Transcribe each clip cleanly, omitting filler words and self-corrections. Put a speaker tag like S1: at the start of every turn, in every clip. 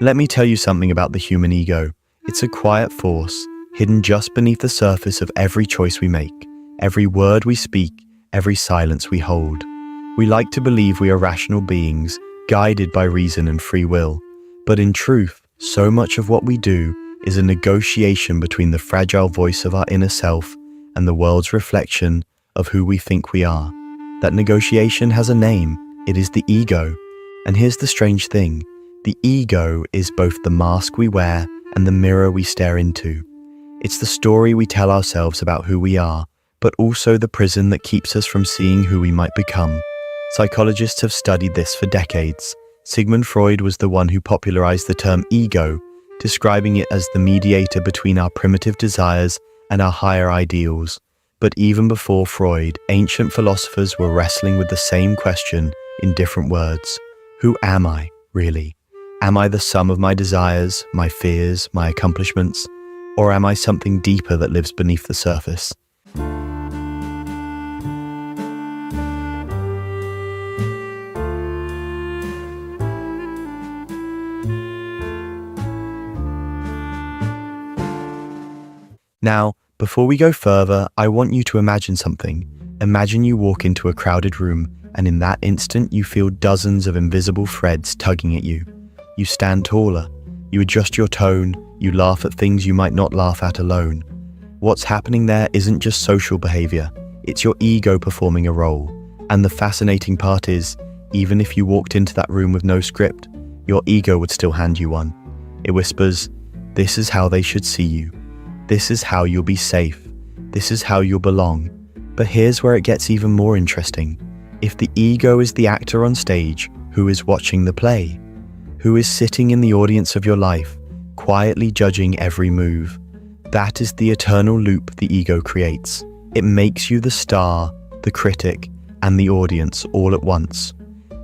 S1: Let me tell you something about the human ego. It's a quiet force, hidden just beneath the surface of every choice we make, every word we speak, every silence we hold. We like to believe we are rational beings, guided by reason and free will. But in truth, so much of what we do is a negotiation between the fragile voice of our inner self and the world's reflection of who we think we are. That negotiation has a name. It is the ego. And here's the strange thing. The ego is both the mask we wear and the mirror we stare into. It's the story we tell ourselves about who we are, but also the prison that keeps us from seeing who we might become. Psychologists have studied this for decades. Sigmund Freud was the one who popularized the term ego, describing it as the mediator between our primitive desires and our higher ideals. But even before Freud, ancient philosophers were wrestling with the same question in different words. Who am I, really? Am I the sum of my desires, my fears, my accomplishments? Or am I something deeper that lives beneath the surface? Now, before we go further, I want you to imagine something. Imagine you walk into a crowded room, and in that instant you feel dozens of invisible threads tugging at you. You stand taller, you adjust your tone, you laugh at things you might not laugh at alone. What's happening there isn't just social behavior, it's your ego performing a role. And the fascinating part is, even if you walked into that room with no script, your ego would still hand you one. It whispers, this is how they should see you. This is how you'll be safe. This is how you'll belong. But here's where it gets even more interesting. If the ego is the actor on stage, who is watching the play? Who is sitting in the audience of your life, quietly judging every move? That is the eternal loop the ego creates. It makes you the star, the critic, and the audience all at once.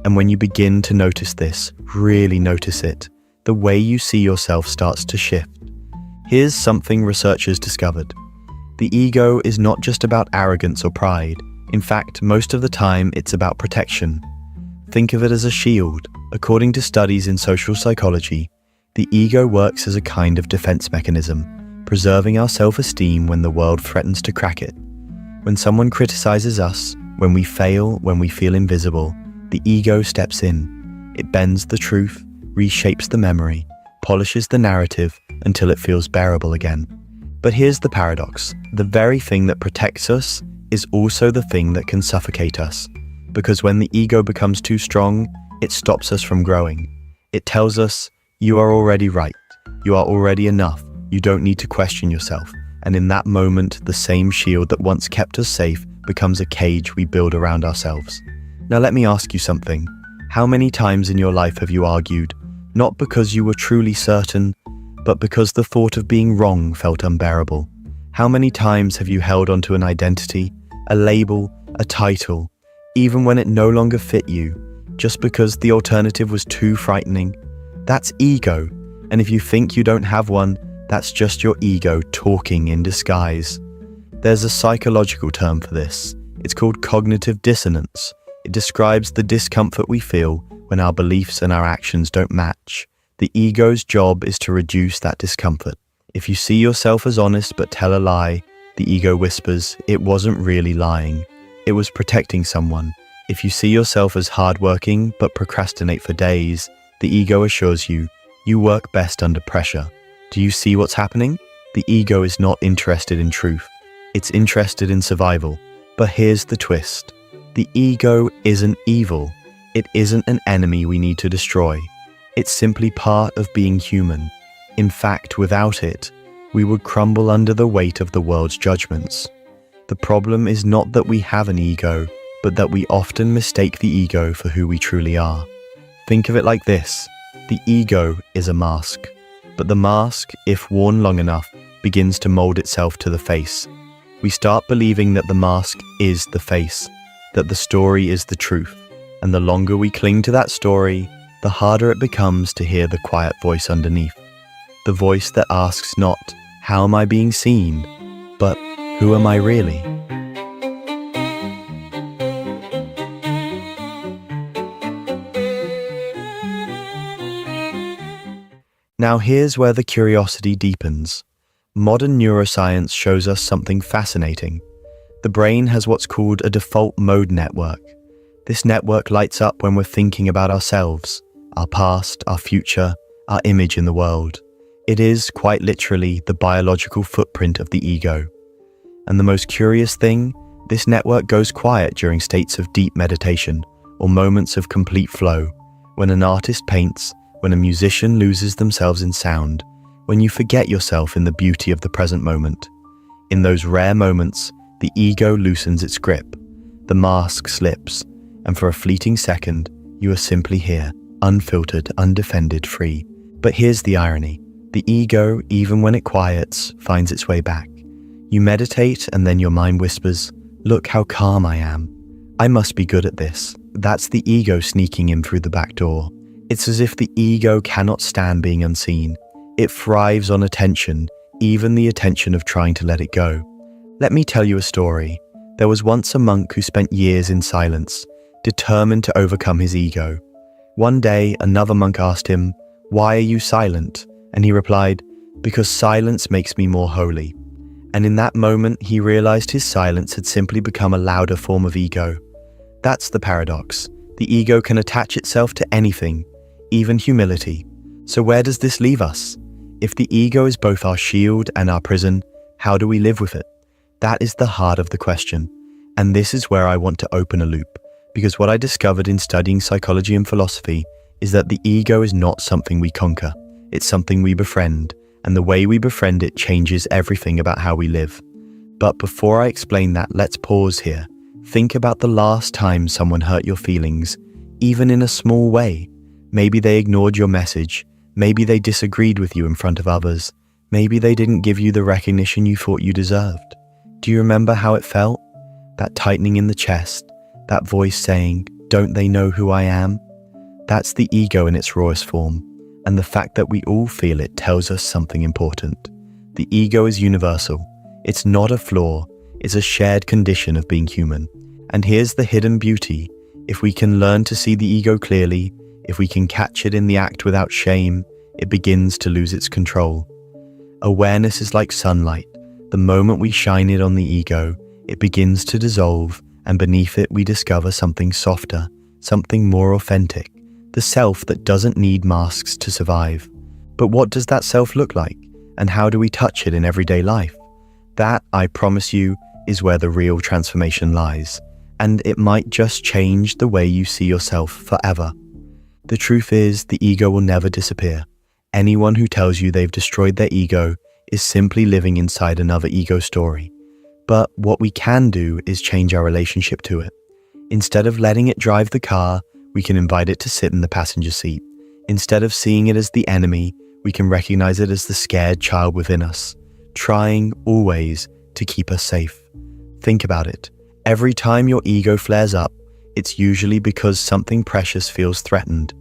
S1: And when you begin to notice this, really notice it, the way you see yourself starts to shift. Here's something researchers discovered. The ego is not just about arrogance or pride. In fact, most of the time, it's about protection. Think of it as a shield. According to studies in social psychology, the ego works as a kind of defense mechanism, preserving our self-esteem when the world threatens to crack it. When someone criticizes us, when we fail, when we feel invisible, the ego steps in. It bends the truth, reshapes the memory, polishes the narrative until it feels bearable again. But here's the paradox. The very thing that protects us is also the thing that can suffocate us. Because when the ego becomes too strong, it stops us from growing. It tells us, you are already right. You are already enough. You don't need to question yourself. And in that moment, the same shield that once kept us safe becomes a cage we build around ourselves. Now let me ask you something. How many times in your life have you argued? Not because you were truly certain, but because the thought of being wrong felt unbearable. How many times have you held onto an identity, a label, a title, even when it no longer fit you, just because the alternative was too frightening? That's ego. And if you think you don't have one, that's just your ego talking in disguise. There's a psychological term for this. It's called cognitive dissonance. It describes the discomfort we feel when our beliefs and our actions don't match. The ego's job is to reduce that discomfort. If you see yourself as honest but tell a lie, the ego whispers, it wasn't really lying. It was protecting someone. If you see yourself as hardworking but procrastinate for days, the ego assures you, you work best under pressure. Do you see what's happening? The ego is not interested in truth. It's interested in survival. But here's the twist. The ego isn't evil. It isn't an enemy we need to destroy. It's simply part of being human. In fact, without it, we would crumble under the weight of the world's judgments. The problem is not that we have an ego, but that we often mistake the ego for who we truly are. Think of it like this. The ego is a mask, but the mask, if worn long enough, begins to mold itself to the face. We start believing that the mask is the face, that the story is the truth, and the longer we cling to that story, the harder it becomes to hear the quiet voice underneath. The voice that asks not, how am I being seen, but who am I really? Now here's where the curiosity deepens. Modern neuroscience shows us something fascinating. The brain has what's called a default mode network. This network lights up when we're thinking about ourselves, our past, our future, our image in the world. It is, quite literally, the biological footprint of the ego. And the most curious thing, this network goes quiet during states of deep meditation or moments of complete flow, when an artist paints, when a musician loses themselves in sound, when you forget yourself in the beauty of the present moment. In those rare moments, the ego loosens its grip, the mask slips, and for a fleeting second, you are simply here, unfiltered, undefended, free. But here's the irony. The ego, even when it quiets, finds its way back. You meditate and then your mind whispers, "Look how calm I am. I must be good at this." That's the ego sneaking in through the back door. It's as if the ego cannot stand being unseen. It thrives on attention, even the attention of trying to let it go. Let me tell you a story. There was once a monk who spent years in silence, determined to overcome his ego. One day, another monk asked him, "Why are you silent?" And he replied, "Because silence makes me more holy." And in that moment, he realized his silence had simply become a louder form of ego. That's the paradox. The ego can attach itself to anything, even humility. So where does this leave us? If the ego is both our shield and our prison, how do we live with it? That is the heart of the question. And this is where I want to open a loop. Because what I discovered in studying psychology and philosophy is that the ego is not something we conquer. It's something we befriend, and the way we befriend it changes everything about how we live. But before I explain that, let's pause here. Think about the last time someone hurt your feelings, even in a small way. Maybe they ignored your message. Maybe they disagreed with you in front of others. Maybe they didn't give you the recognition you thought you deserved. Do you remember how it felt? That tightening in the chest, that voice saying, "Don't they know who I am?" That's the ego in its rawest form. And the fact that we all feel it tells us something important. The ego is universal. It's not a flaw. It's a shared condition of being human. And here's the hidden beauty. If we can learn to see the ego clearly, if we can catch it in the act without shame, it begins to lose its control. Awareness is like sunlight. The moment we shine it on the ego, it begins to dissolve, and beneath it we discover something softer, something more authentic, the self that doesn't need masks to survive. But what does that self look like? And how do we touch it in everyday life? That, I promise you, is where the real transformation lies. And it might just change the way you see yourself forever. The truth is, the ego will never disappear. Anyone who tells you they've destroyed their ego is simply living inside another ego story. But what we can do is change our relationship to it. Instead of letting it drive the car, we can invite it to sit in the passenger seat. Instead of seeing it as the enemy, we can recognize it as the scared child within us, trying always to keep us safe. Think about it. Every time your ego flares up, it's usually because something precious feels threatened.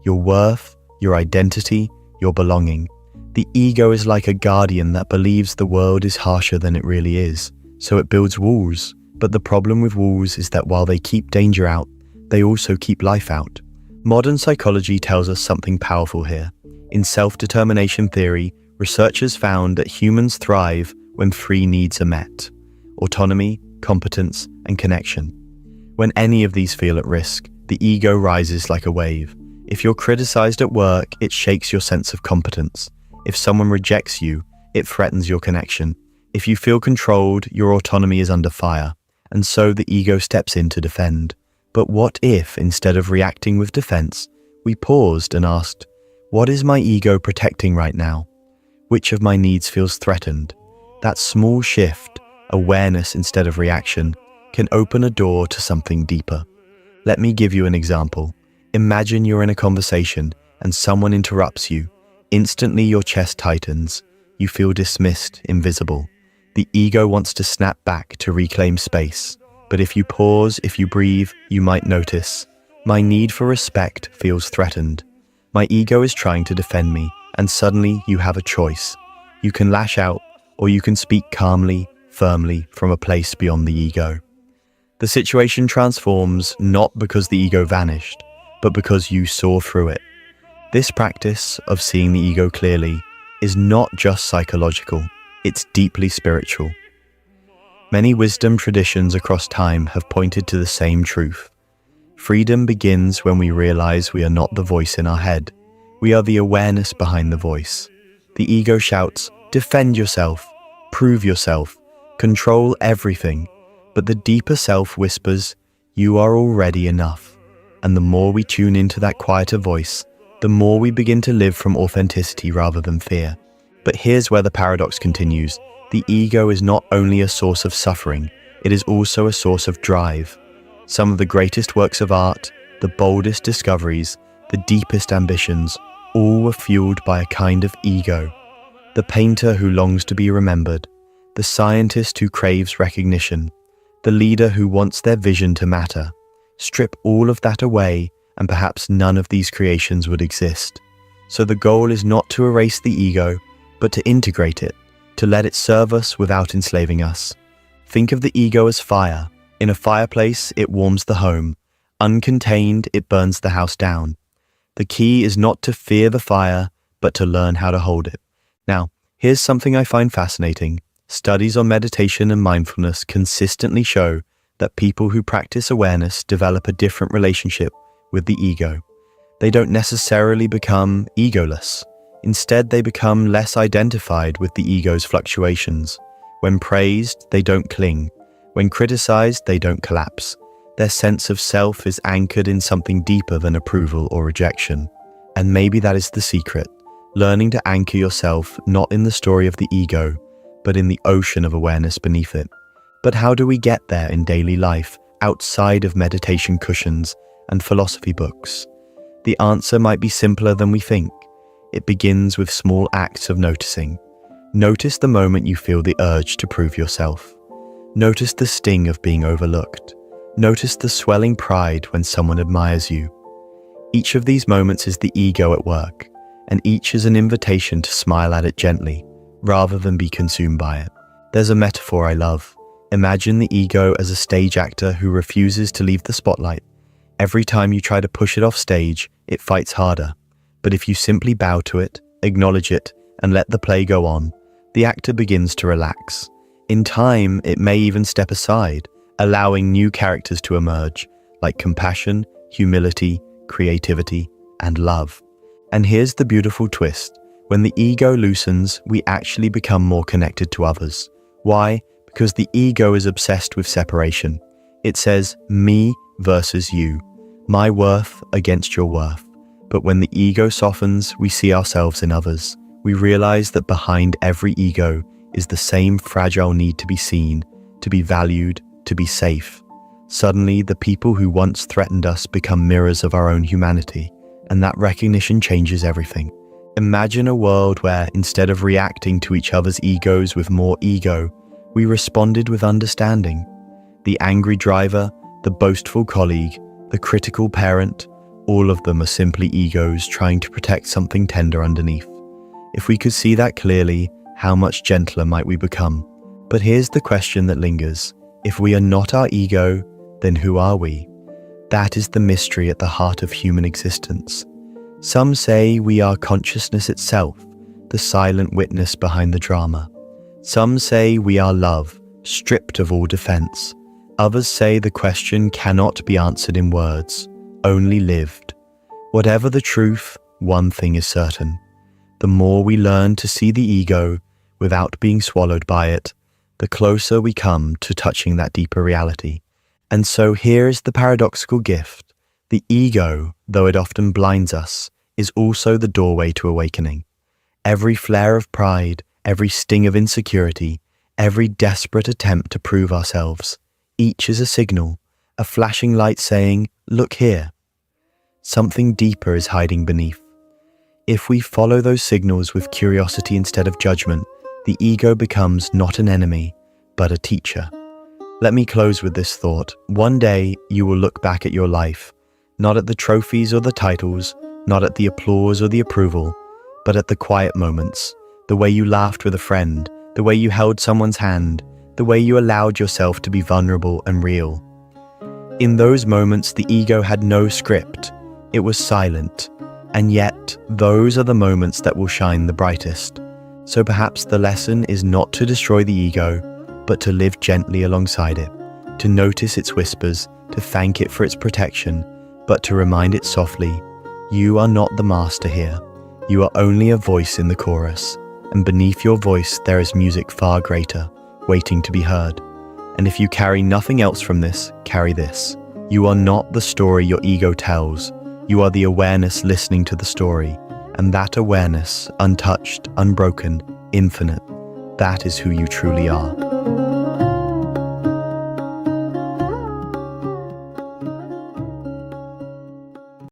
S1: Your worth, your identity, your belonging. The ego is like a guardian that believes the world is harsher than it really is, so it builds walls. But the problem with walls is that while they keep danger out, they also keep life out. Modern psychology tells us something powerful here. In self-determination theory, researchers found that humans thrive when three needs are met: autonomy, competence, and connection. When any of these feel at risk, the ego rises like a wave. If you're criticized at work, it shakes your sense of competence. If someone rejects you, it threatens your connection. If you feel controlled, your autonomy is under fire, and so the ego steps in to defend. But what if, instead of reacting with defense, we paused and asked, what is my ego protecting right now? Which of my needs feels threatened? That small shift, awareness instead of reaction, can open a door to something deeper. Let me give you an example. Imagine you're in a conversation and someone interrupts you. Instantly your chest tightens. You feel dismissed, invisible. The ego wants to snap back to reclaim space. But if you pause, if you breathe, you might notice. My need for respect feels threatened. My ego is trying to defend me, and suddenly you have a choice. You can lash out, or you can speak calmly, firmly, from a place beyond the ego. The situation transforms not because the ego vanished, but because you saw through it. This practice of seeing the ego clearly is not just psychological, it's deeply spiritual. Many wisdom traditions across time have pointed to the same truth. Freedom begins when we realize we are not the voice in our head. We are the awareness behind the voice. The ego shouts, defend yourself, prove yourself, control everything. But the deeper self whispers, you are already enough. And the more we tune into that quieter voice, the more we begin to live from authenticity rather than fear. But here's where the paradox continues. The ego is not only a source of suffering, it is also a source of drive. Some of the greatest works of art, the boldest discoveries, the deepest ambitions, all were fueled by a kind of ego. The painter who longs to be remembered, the scientist who craves recognition, the leader who wants their vision to matter. Strip all of that away, and perhaps none of these creations would exist. So the goal is not to erase the ego, but to integrate it, to let it serve us without enslaving us. Think of the ego as fire. In a fireplace, it warms the home. Uncontained, it burns the house down. The key is not to fear the fire, but to learn how to hold it. Now, here's something I find fascinating. Studies on meditation and mindfulness consistently show that people who practice awareness develop a different relationship with the ego. They don't necessarily become egoless. Instead, they become less identified with the ego's fluctuations. When praised, they don't cling. When criticized, they don't collapse. Their sense of self is anchored in something deeper than approval or rejection. And maybe that is the secret, learning to anchor yourself not in the story of the ego, but in the ocean of awareness beneath it. But how do we get there in daily life, outside of meditation cushions and philosophy books? The answer might be simpler than we think. It begins with small acts of noticing. Notice the moment you feel the urge to prove yourself. Notice the sting of being overlooked. Notice the swelling pride when someone admires you. Each of these moments is the ego at work, and each is an invitation to smile at it gently, rather than be consumed by it. There's a metaphor I love. Imagine the ego as a stage actor who refuses to leave the spotlight. Every time you try to push it off stage, it fights harder. But if you simply bow to it, acknowledge it, and let the play go on, the actor begins to relax. In time, it may even step aside, allowing new characters to emerge, like compassion, humility, creativity, and love. And here's the beautiful twist. When the ego loosens, we actually become more connected to others. Why? Because the ego is obsessed with separation. It says, me versus you, my worth against your worth. But when the ego softens, we see ourselves in others. We realize that behind every ego is the same fragile need to be seen, to be valued, to be safe. Suddenly, the people who once threatened us become mirrors of our own humanity, and that recognition changes everything. Imagine a world where, instead of reacting to each other's egos with more ego, we responded with understanding. The angry driver, the boastful colleague, the critical parent, all of them are simply egos trying to protect something tender underneath. If we could see that clearly, how much gentler might we become? But here's the question that lingers. If we are not our ego, then who are we? That is the mystery at the heart of human existence. Some say we are consciousness itself, the silent witness behind the drama. Some say we are love, stripped of all defense. Others say the question cannot be answered in words, only lived. Whatever the truth, one thing is certain. The more we learn to see the ego without being swallowed by it, the closer we come to touching that deeper reality. And so here is the paradoxical gift. The ego, though it often blinds us, is also the doorway to awakening. Every flare of pride, every sting of insecurity, every desperate attempt to prove ourselves, each is a signal, a flashing light saying, look here. Something deeper is hiding beneath. If we follow those signals with curiosity instead of judgment, the ego becomes not an enemy, but a teacher. Let me close with this thought. One day, you will look back at your life, not at the trophies or the titles, not at the applause or the approval, but at the quiet moments, the way you laughed with a friend, the way you held someone's hand, the way you allowed yourself to be vulnerable and real. In those moments, the ego had no script. It was silent. And yet, those are the moments that will shine the brightest. So perhaps the lesson is not to destroy the ego, but to live gently alongside it, to notice its whispers, to thank it for its protection, but to remind it softly, you are not the master here. You are only a voice in the chorus, and beneath your voice there is music far greater, waiting to be heard. And if you carry nothing else from this, carry this. You are not the story your ego tells. You are the awareness listening to the story, and that awareness, untouched, unbroken, infinite, that is who you truly are.